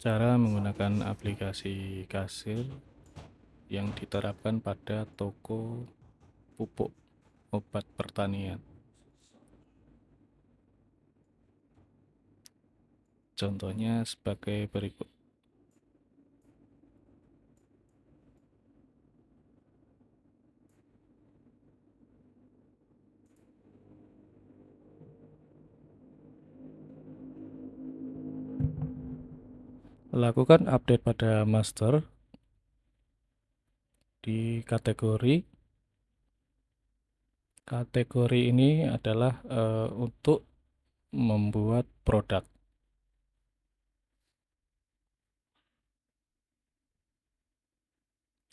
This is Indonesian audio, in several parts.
Cara menggunakan aplikasi kasir yang diterapkan pada toko pupuk obat pertanian. Contohnya sebagai berikut. Lakukan update pada master di kategori. Kategori ini adalah untuk membuat produk.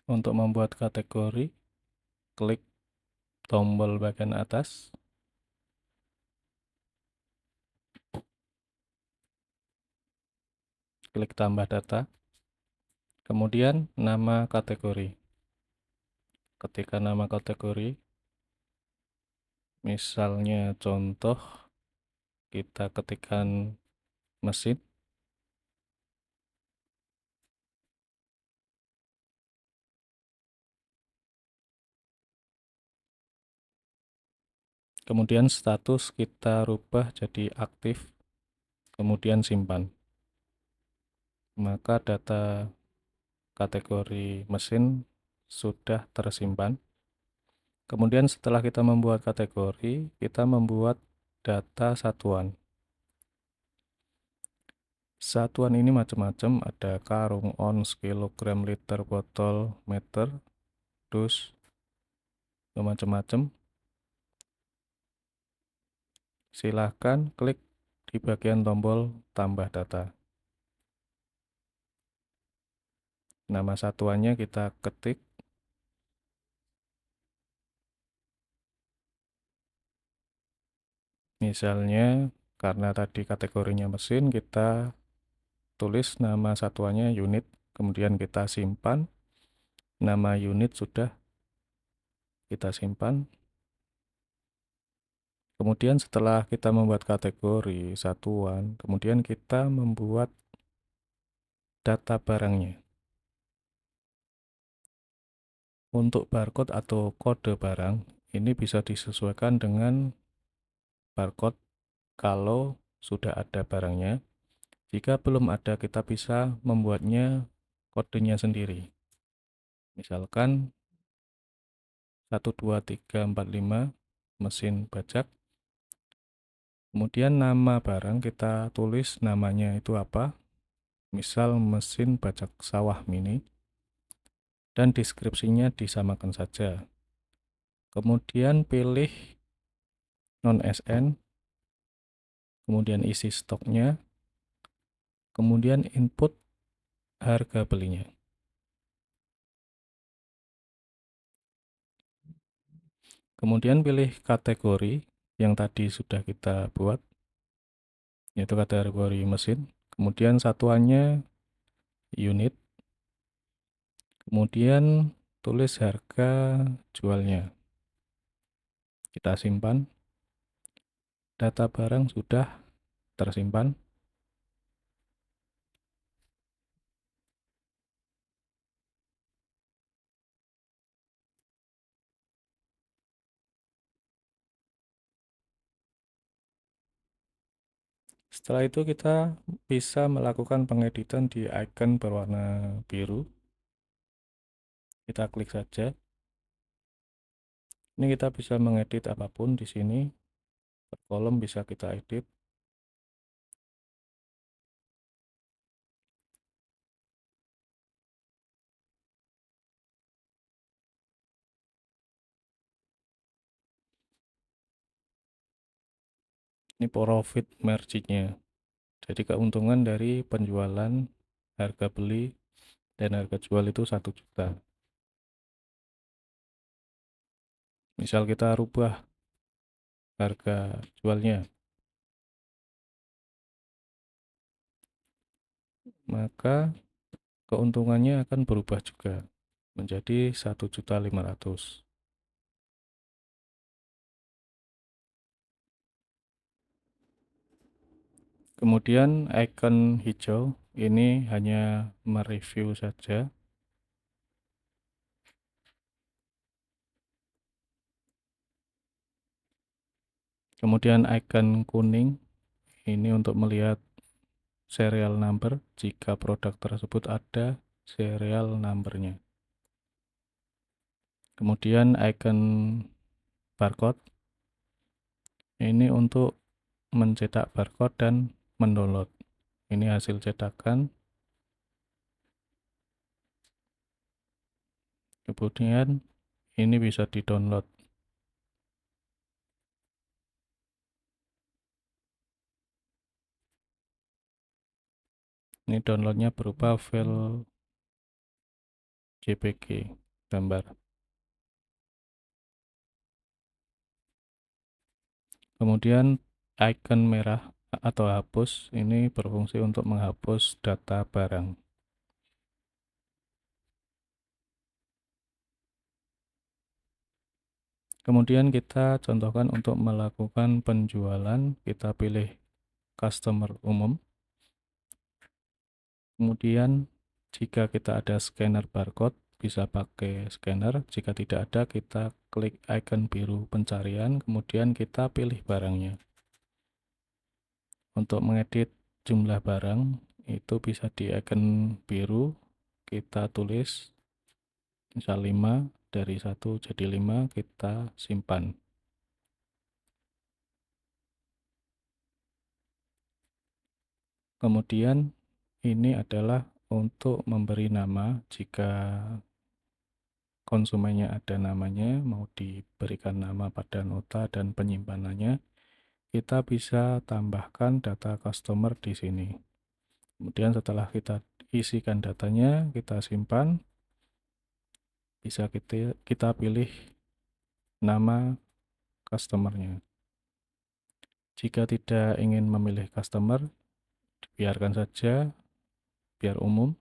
Untuk membuat kategori, klik tombol bagian atas, klik tambah data, kemudian nama kategori. Ketika nama kategori, misalnya contoh, kita ketikkan mesin. Kemudian status kita rubah jadi aktif, kemudian simpan. Maka data kategori mesin sudah tersimpan. Kemudian setelah kita membuat kategori, kita membuat data satuan. Satuan ini macam-macam, ada karung, ons, kilogram, liter, botol, meter, dus, macam-macam. Silahkan klik di bagian tombol tambah data. Nama satuannya kita ketik. Misalnya, karena tadi kategorinya mesin, kita tulis nama satuannya unit, kemudian kita simpan. Nama unit sudah kita simpan. Kemudian setelah kita membuat kategori satuan, kemudian kita membuat data barangnya. Untuk barcode atau kode barang, ini bisa disesuaikan dengan barcode kalau sudah ada barangnya. Jika belum ada, kita bisa membuatnya kodenya sendiri. Misalkan 12345 mesin bajak. Kemudian nama barang kita tulis namanya itu apa. Misal mesin bajak sawah mini. Dan deskripsinya disamakan saja. Kemudian pilih non-SN. Kemudian isi stoknya. Kemudian input harga belinya. Kemudian pilih kategori yang tadi sudah kita buat, yaitu kategori mesin. Kemudian satuannya unit. Kemudian tulis harga jualnya. Kita simpan. Data barang sudah tersimpan. Setelah itu kita bisa melakukan pengeditan di icon berwarna biru. Kita klik saja. Ini kita bisa mengedit apapun di sini. Per kolom bisa kita edit. Ini profit marginnya. Jadi keuntungan dari penjualan, harga beli dan harga jual itu 1 juta. Misal kita rubah harga jualnya, maka keuntungannya akan berubah juga menjadi 1.500.000. Kemudian icon hijau ini hanya mereview saja. Kemudian icon kuning ini untuk melihat serial number jika produk tersebut ada serial numbernya. Kemudian icon barcode ini untuk mencetak barcode dan mendownload. Ini hasil cetakan. Kemudian ini bisa di-download. Ini downloadnya berupa file JPG gambar. Kemudian icon merah atau hapus ini berfungsi untuk menghapus data barang. Kemudian kita contohkan untuk melakukan penjualan, kita pilih customer umum. Kemudian jika kita ada scanner barcode, bisa pakai scanner. Jika tidak ada, kita klik icon biru pencarian, kemudian kita pilih barangnya. Untuk mengedit jumlah barang, itu bisa di icon biru, kita tulis misal 5, dari 1 jadi 5, kita simpan. Kemudian ini adalah untuk memberi nama. Jika konsumennya ada namanya, mau diberikan nama pada nota dan penyimpanannya, kita bisa tambahkan data customer di sini. Kemudian setelah kita isikan datanya, kita simpan, bisa kita pilih nama customernya. Jika tidak ingin memilih customer, biarkan saja, biar umum.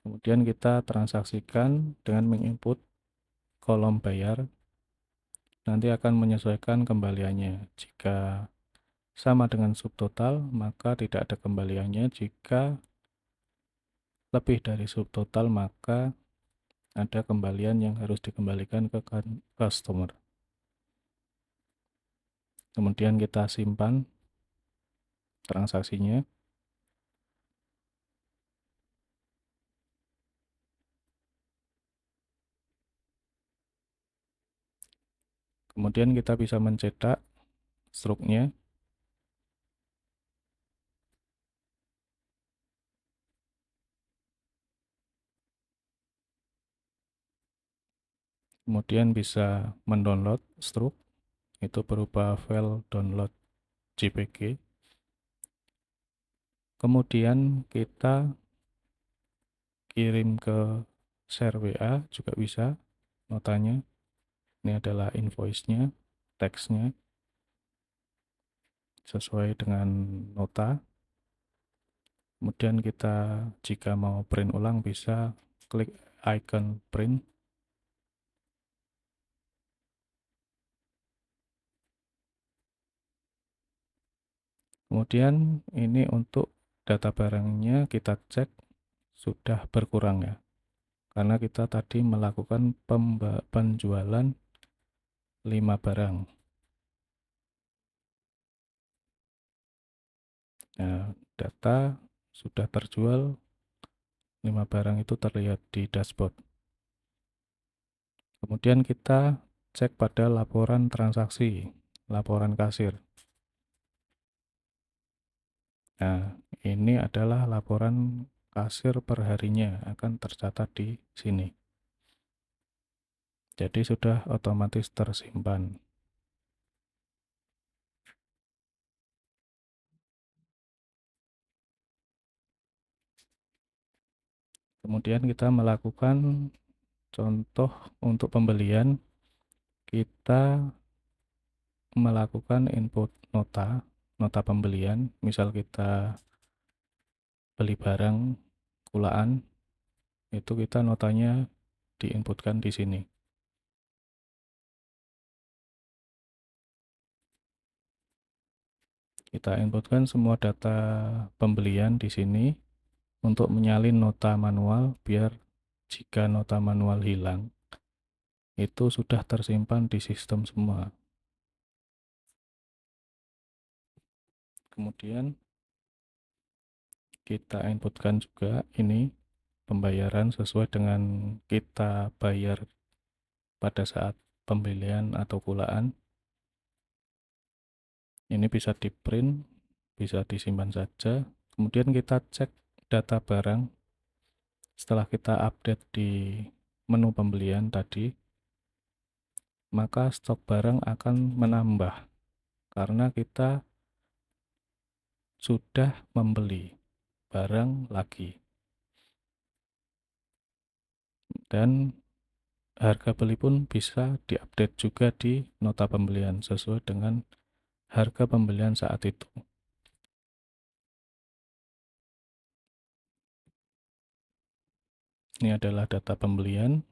Kemudian kita transaksikan dengan menginput kolom bayar. Nanti akan menyesuaikan kembaliannya. Jika sama dengan subtotal, maka tidak ada kembaliannya. Jika lebih dari subtotal, maka ada kembalian yang harus dikembalikan ke customer. Kemudian kita simpan transaksinya. Kemudian kita bisa mencetak struknya. Kemudian bisa mendownload struk, itu berupa file download JPG. Kemudian kita kirim ke share WA juga bisa notanya. Ini adalah invoice-nya, teksnya sesuai dengan nota. Kemudian kita jika mau print ulang bisa klik icon print. Kemudian ini untuk data barangnya kita cek sudah berkurang ya, karena kita tadi melakukan penjualan 5 barang. Nah, data sudah terjual 5 barang itu terlihat di dashboard. Kemudian kita cek pada laporan transaksi, laporan kasir. Nah, ini adalah laporan kasir per harinya akan tercatat di sini. Jadi sudah otomatis tersimpan. Kemudian kita melakukan contoh untuk pembelian. Kita melakukan input nota pembelian. Misal kita beli barang kulaan, itu kita notanya diinputkan di sini. Kita inputkan semua data pembelian di sini untuk menyalin nota manual biar jika nota manual hilang itu sudah tersimpan di sistem semua. Kemudian kita inputkan juga ini pembayaran sesuai dengan kita bayar pada saat pembelian atau kulaan. Ini bisa di print, bisa disimpan saja. Kemudian kita cek data barang setelah kita update di menu pembelian tadi, maka stok barang akan menambah karena kita sudah membeli barang lagi. Dan harga beli pun bisa diupdate juga di nota pembelian sesuai dengan harga pembelian saat itu. Ini adalah data pembelian.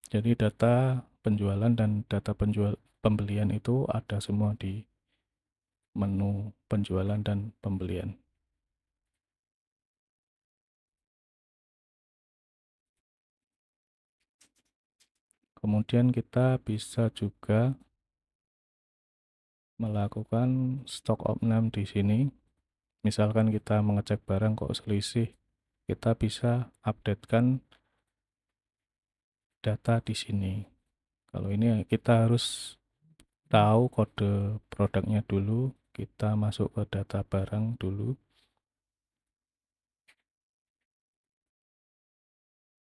Jadi data penjualan dan data pembelian itu ada semua di menu penjualan dan pembelian. Kemudian kita bisa juga melakukan stok opnam di sini. Misalkan kita mengecek barang kok selisih, kita bisa updatekan data di sini. Kalau ini kita harus tahu kode produknya dulu, kita masuk ke data barang dulu.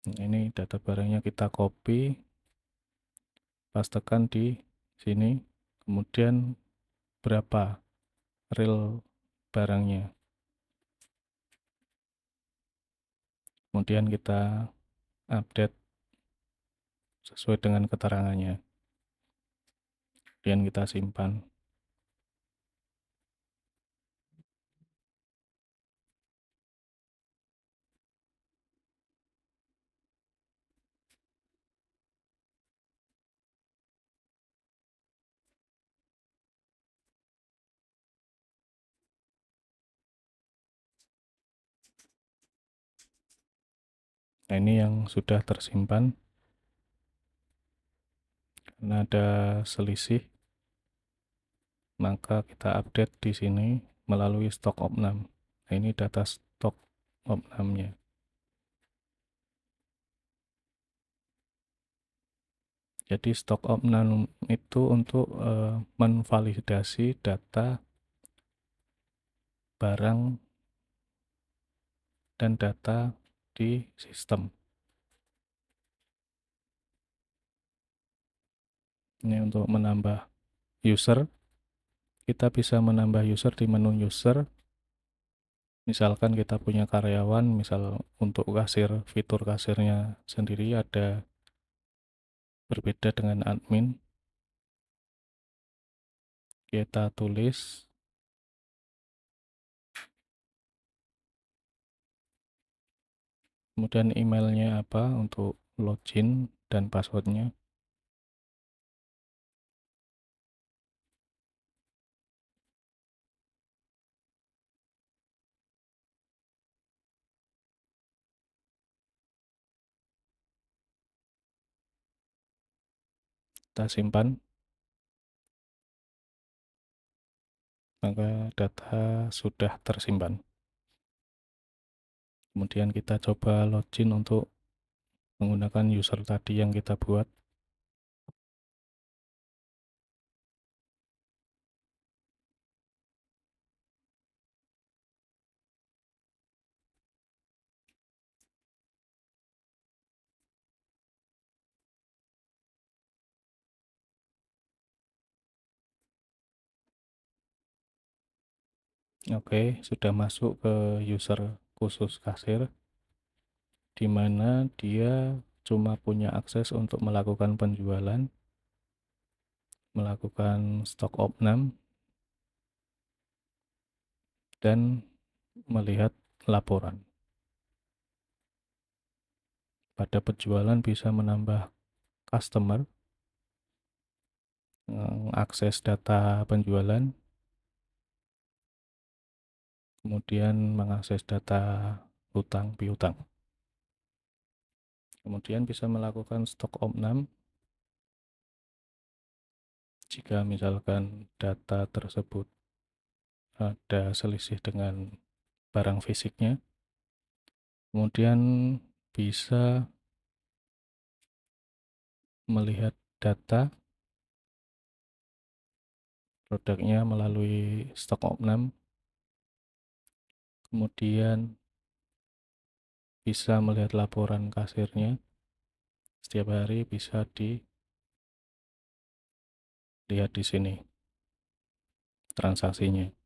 Nah, ini data barangnya kita copy, pastekan di sini, kemudian berapa real barangnya. Kemudian kita update sesuai dengan keterangannya. Kemudian kita simpan. Nah, ini yang sudah tersimpan. Karena ada selisih, maka kita update di sini melalui stok opnam. Nah, ini data stok opnamnya. Jadi stok opnam itu untuk menvalidasi data barang dan data di sistem. Ini untuk menambah user. Kita bisa menambah user di menu user. Misalkan kita punya karyawan, misal untuk kasir, fitur kasirnya sendiri ada berbeda dengan admin. Kita tulis kemudian emailnya apa untuk login dan passwordnya. Kita simpan, maka data sudah tersimpan. Kemudian kita coba login untuk menggunakan user tadi yang kita buat. Oke, sudah masuk ke user khusus kasir, di mana dia cuma punya akses untuk melakukan penjualan, melakukan stok opnam, dan melihat laporan. Pada penjualan bisa menambah customer, akses data penjualan, kemudian mengakses data hutang piutang. Kemudian bisa melakukan stok opnam jika misalkan data tersebut ada selisih dengan barang fisiknya. Kemudian bisa melihat data produknya melalui stok opnam, kemudian bisa melihat laporan kasirnya setiap hari, bisa dilihat di sini transaksinya.